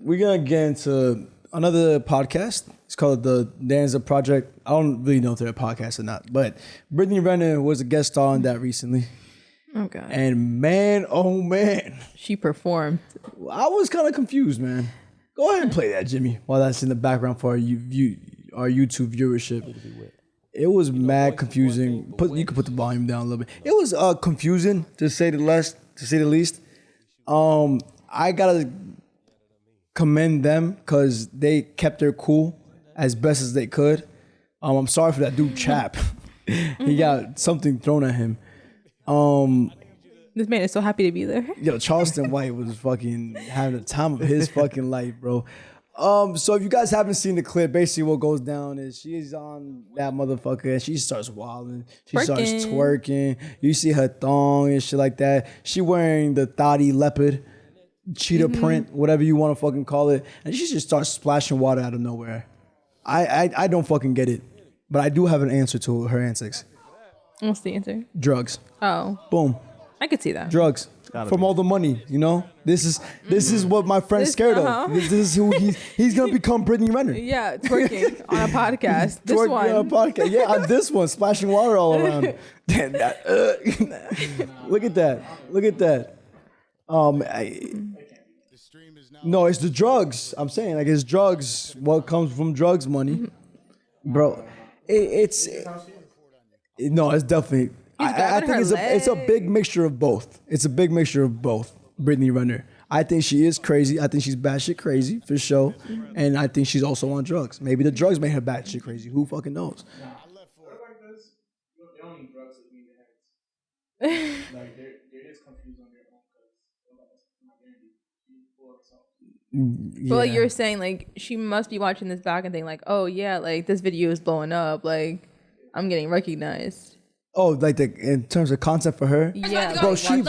we're gonna get into another podcast. It's called the Danza Project. I don't really know if they're a podcast or not, but Brittney Renner was a guest star on that recently. Oh God! And man, oh man, she performed. I was kind of confused, man. Go ahead and play that, Jimmy, while that's in the background for our YouTube viewership. It was mad confusing. You could put the volume down a little bit. It was confusing to say the least. I gotta commend them because they kept their cool as best as they could. I'm sorry for that dude Chap. He got something thrown at him. This man is so happy to be there. Yo, Charleston White was fucking having the time of his fucking life, bro. So if you guys haven't seen the clip, basically what goes down is she's on that motherfucker and she starts wilding. She starts twerking. You see her thong and shit like that. She wearing the thotty leopard, cheetah print, whatever you want to fucking call it. And she just starts splashing water out of nowhere. I don't fucking get it. But I do have an answer to her antics. What's the answer? Drugs. Oh. Boom. I could see that. Drugs. From all the money, you know? This is what my friend's scared of. This is who he's gonna become Brittney Renner. Yeah, twerking on a podcast. This twerking one. on a podcast. Yeah, on this one, splashing water all around. Damn, look at that. Look at that. No, it's the drugs. I'm saying, like, it's drugs. What comes from drugs money. Bro, it's definitely... I think it's a big mixture of both. It's a big mixture of both, Brittney Renner. I think she is crazy. I think she's batshit crazy, for sure. And I think she's also on drugs. Maybe the drugs made her batshit crazy. Who fucking knows? They don't need drugs that need the heads. Like, they're just confused on their own because But like you were saying, like, she must be watching this back and thinking, like, oh, yeah, like, this video is blowing up. Like, I'm getting recognized. Oh, like in terms of content for her? Yeah. Bro, she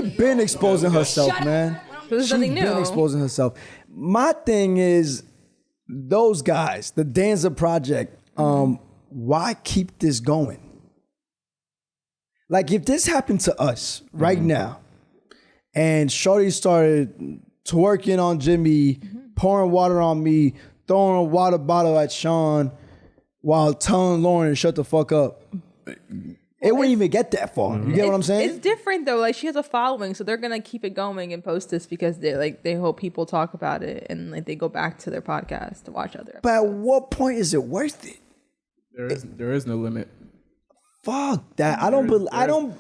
been exposing herself, man. There's nothing new. Been exposing herself. My thing is, those guys, the Danza Project, why keep this going? Like, if this happened to us right now, and Shorty started twerking on Jimmy, pouring water on me, throwing a water bottle at Sean, while telling Lauren to shut the fuck up. It wouldn't even get that far. You get what I'm saying? It's different though. Like, she has a following, so they're gonna keep it going and post this because they hope people talk about it and like they go back to their podcast to watch other episodes. But at what point is it worth it? There is no limit. Fuck that. I don't.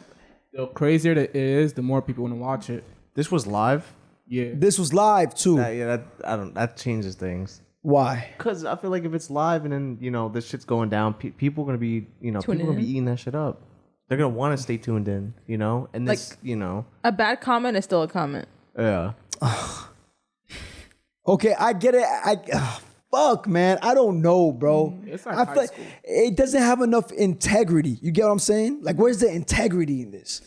The crazier it is, the more people want to watch it. This was live. Yeah. This was live too. That changes things. Why? Because I feel like if it's live and then this shit's going down, people are gonna be eating that shit up. They're gonna want to stay tuned in, and this, like, a bad comment is still a comment. Yeah. Okay, I get it. Fuck, man. I don't know, bro. It's like I feel like it doesn't have enough integrity. You get what I'm saying? Like, where's the integrity in this?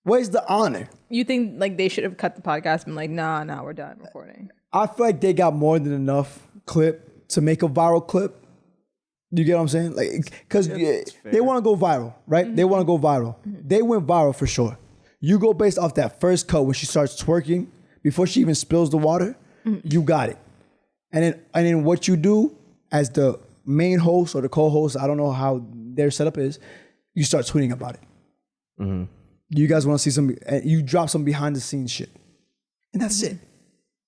Where's the honor? You think like they should have cut the podcast and been like, nah, we're done recording? I feel like they got more than enough clip to make a viral clip. You get what I'm saying? Like, because they want to go viral, right? They want to go viral. They went viral for sure. You go based off that first cut when she starts twerking before she even spills the water. You got it. And then what you do as the main host or the co-host, I don't know how their setup is, you start tweeting about it. You guys want to see some, you drop some behind the scenes shit. And that's it.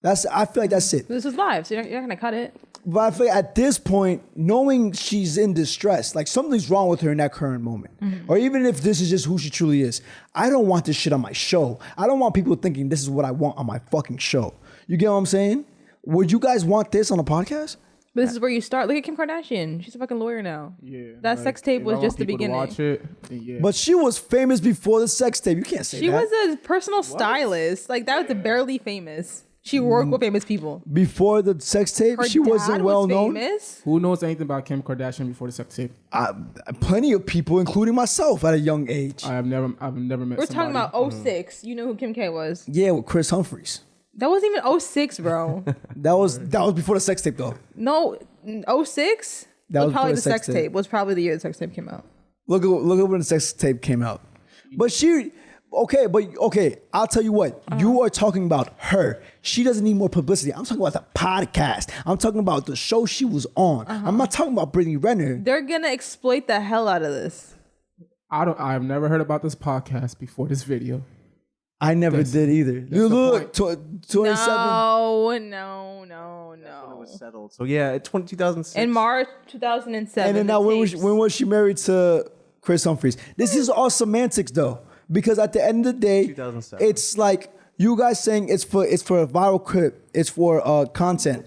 I feel like that's it. This is live, so you're not going to cut it. But I feel like at this point, knowing she's in distress, like something's wrong with her in that current moment. Or even if this is just who she truly is, I don't want this shit on my show. I don't want people thinking this is what I want on my fucking show. You get what I'm saying? Would you guys want this on a podcast? But this is where you start. Look at Kim Kardashian. She's a fucking lawyer now. Yeah. That sex tape was just the beginning. Watch it, yeah. But she was famous before the sex tape. You can't say she that. was a personal stylist. Like, that was barely famous. She worked with famous people. Before the sex tape, Her she wasn't dad well was known. famous. Who knows anything about Kim Kardashian before the sex tape? Plenty of people, including myself, at a young age. I've never met. We're talking about 06. You know who Kim K was? Yeah, with Chris Humphries. That wasn't even 06, bro. That was before the sex tape, though. No, 06? That was probably before the sex tape. Was probably the year the sex tape came out. Look at when the sex tape came out. But I'll tell you what. You are talking about her. She doesn't need more publicity. I'm talking about the podcast. I'm talking about the show she was on. I'm not talking about Brittney Renner. They're gonna exploit the hell out of this. I've never heard about this podcast before this video. I never did either. You look, 27. No. When it was settled. So yeah, it's 2006. In March 2007. And then now, when was she married to Chris Humphries? This is all semantics, though, because at the end of the day, 2007. it's like you guys saying it's for a viral clip, it's for content,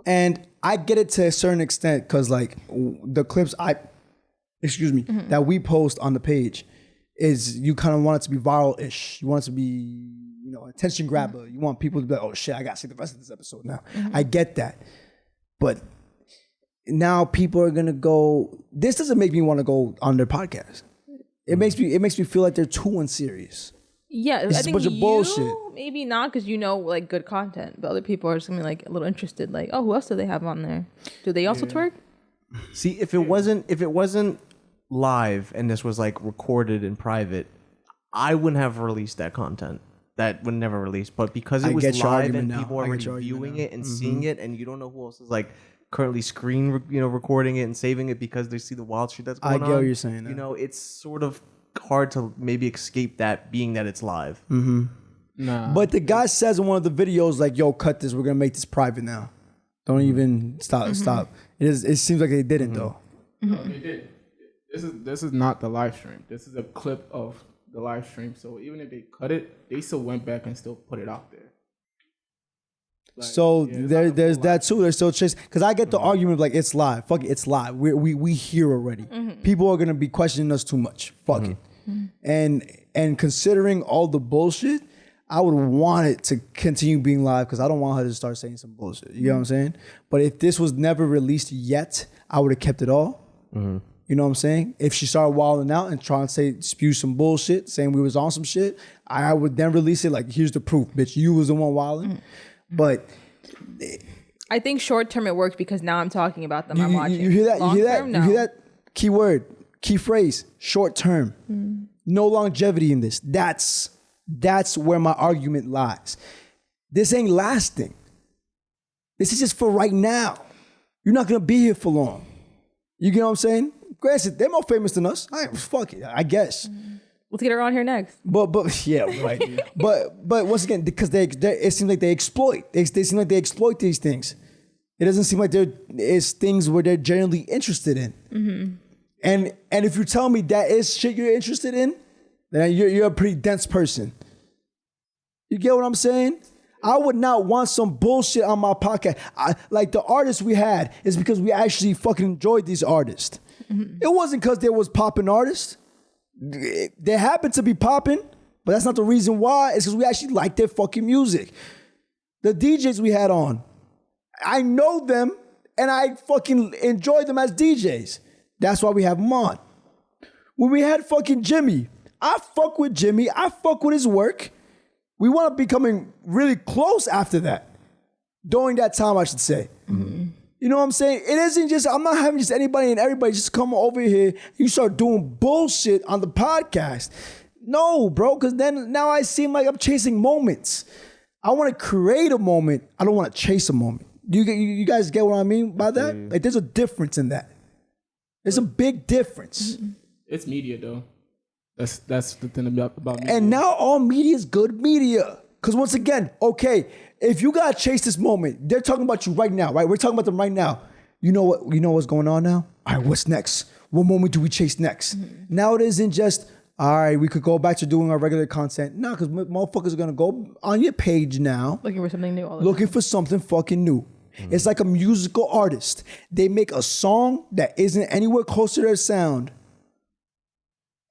and I get it to a certain extent because like the clips that we post on the page is you kind of want it to be viral-ish. You want it to be, attention grabber. You want people to be like, oh shit, I gotta see the rest of this episode now. I get that. But now people are gonna go, this doesn't make me want to go on their podcast. It makes me feel like they're too unserious. Yeah, it's I think a bunch of bullshit. Maybe not because like good content, but other people are just gonna be like a little interested. Like, oh, who else do they have on there? Do they also twerk? See, if it wasn't live and this was like recorded in private, I wouldn't have released that content. That would never release. But because it was live and people are already viewing it and seeing it, and you don't know who else is like currently recording it and saving it because they see the wild shit that's going on. I get what you're saying. It's sort of hard to maybe escape that, being that it's live. Nah. But the guy says in one of the videos, like, yo, cut this. We're going to make this private now. Don't even stop. It seems like they didn't, though. No, they did. This is not the live stream. This is a clip of the live stream. So even if they cut it, they still went back and still put it out there. Like, so there's that too. They're still chasing, because I get the argument of like, it's live. Fuck it, it's live. We here already. People are gonna be questioning us too much. Fuck it. And considering all the bullshit, I would want it to continue being live because I don't want her to start saying some bullshit. You know what I'm saying? But if this was never released yet, I would have kept it all. You know what I'm saying? If she started wilding out and trying to spew some bullshit, saying we was on some shit, I would then release it like, here's the proof, bitch. You was the one wilding. But I think short term it works because now I'm talking about them. I'm watching. You hear that? Long You hear that? term, no. You hear that? Key word, key phrase, short term. No longevity in this. That's where my argument lies. This ain't lasting. This is just for right now. You're not gonna be here for long. You get what I'm saying? Granted, they're more famous than us. Fuck it, I guess. Let's get her on here next. But yeah, right. but once again, because it seems like they exploit. They seem like they exploit these things. It doesn't seem like it's things where they're genuinely interested in. And if you tell me that is shit you're interested in, then you're a pretty dense person. You get what I'm saying? I would not want some bullshit on my podcast. Like the artists we had is because we actually fucking enjoyed these artists. It wasn't because there was popping artists. They happen to be popping, but that's not the reason why. It's because we actually like their fucking music. The DJs we had on, I know them and I fucking enjoy them as DJs. That's why we have them on. When we had fucking Jimmy, I fuck with Jimmy. I fuck with his work. We wound up becoming really close after that. During that time, I should say. You know what I'm saying? It isn't just, I'm not having just anybody and everybody just come over here. You start doing bullshit on the podcast. No, bro, because then now I seem like I'm chasing moments. I want to create a moment. I don't want to chase a moment. You guys get what I mean by that? Like, there's a difference in that. There's a big difference. It's media, though. That's the thing about media. And now all media is good media. Because once again, okay, if you gotta chase this moment, they're talking about you right now, right? We're talking about them right now. You know what? You know what's going on now? All right, what's next? What moment do we chase next? Now it isn't just, all right, we could go back to doing our regular content. No, because motherfuckers are gonna go on your page now. Looking for something new all the Looking time. for something fucking new. It's like a musical artist. They make a song that isn't anywhere close to their sound.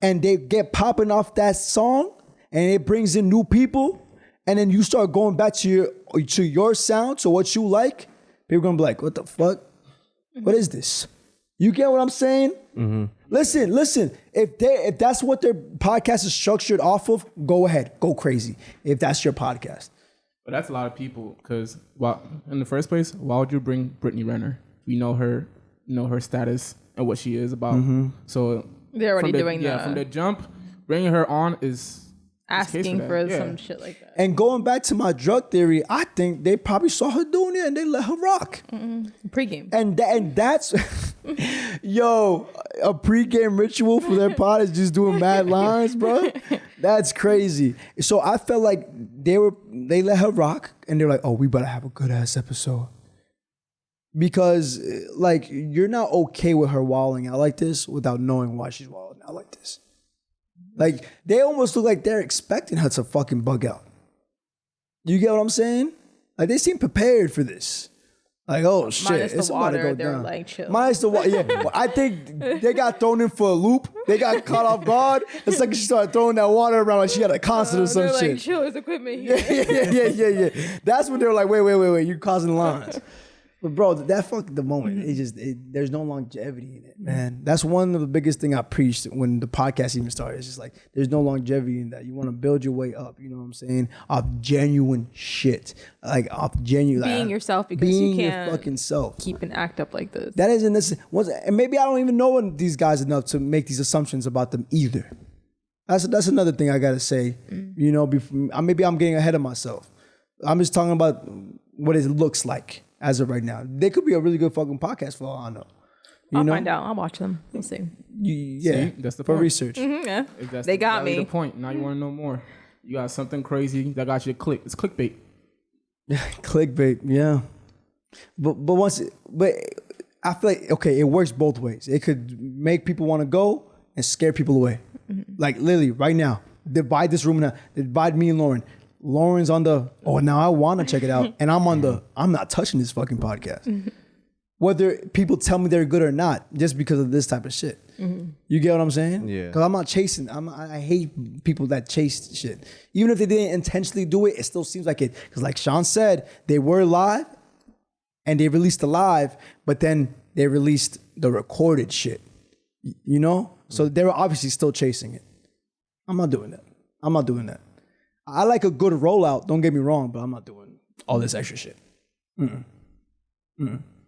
And they get popping off that song, and it brings in new people. And then you start going back to your sound, to what you like. People are gonna be like, what the fuck? What is this? You get what I'm saying? Listen. If that's what their podcast is structured off of, go ahead, go crazy. If that's your podcast. But that's a lot of people, because in the first place, why would you bring Brittney Renner? We know her status and what she is about. So they're already doing that. Yeah, from the jump, bringing her on is asking for some shit like that. And going back to my drug theory, I think they probably saw her doing it and they let her rock. Pre-game. And that's, yo, a pre-game ritual for their pod is just doing mad lines, bro. That's crazy. So I felt like they let her rock and they're like, oh, we better have a good ass episode. Because like, you're not okay with her wilding out like this without knowing why she's wilding out like this. Like, they almost look like they're expecting her to fucking bug out. You get what I'm saying? Like, they seem prepared for this. Like, oh shit, minus it's the about to water, go they're down. like chill. Minus the water, yeah. I think they got thrown in for a loop. They got caught off guard. The second she started throwing that water around, like she had a concert or some they're shit. like, chill, there's equipment here. Yeah. That's when they were like, wait, you causing lines. But bro, that fucked the moment. There's no longevity in it, man. That's one of the biggest thing I preached when the podcast even started. It's just like, there's no longevity in that. You want to build your way up, you know what I'm saying? Off genuine shit. Like, off genuine. Being yourself, because being you can't your fucking self. keep and act up like this. That isn't this. And maybe I don't even know these guys enough to make these assumptions about them either. That's another thing I gotta say. You know, maybe I'm getting ahead of myself. I'm just talking about what it looks like as of right now. They could be a really good fucking podcast for all I know. I'll find out. I'll watch them. We'll see. Yeah, See, that's the for point. research. Yeah, That's they got me. The point. Now you want to know more. You got something crazy that got you to click. It's clickbait. Clickbait, yeah. But I feel like, okay, it works both ways. It could make people want to go and scare people away. Like literally right now, divide this room now. Divide me and Lauren. Lauren's on the, now I want to check it out. And I'm not touching this fucking podcast. Whether people tell me they're good or not, just because of this type of shit. You get what I'm saying? Yeah. Because I'm not chasing. I hate people that chase shit. Even if they didn't intentionally do it, it still seems like it. Because like Sean said, they were live and they released the live, but then they released the recorded shit. You know? So they were obviously still chasing it. I'm not doing that. I like a good rollout, don't get me wrong, but I'm not doing all this extra shit.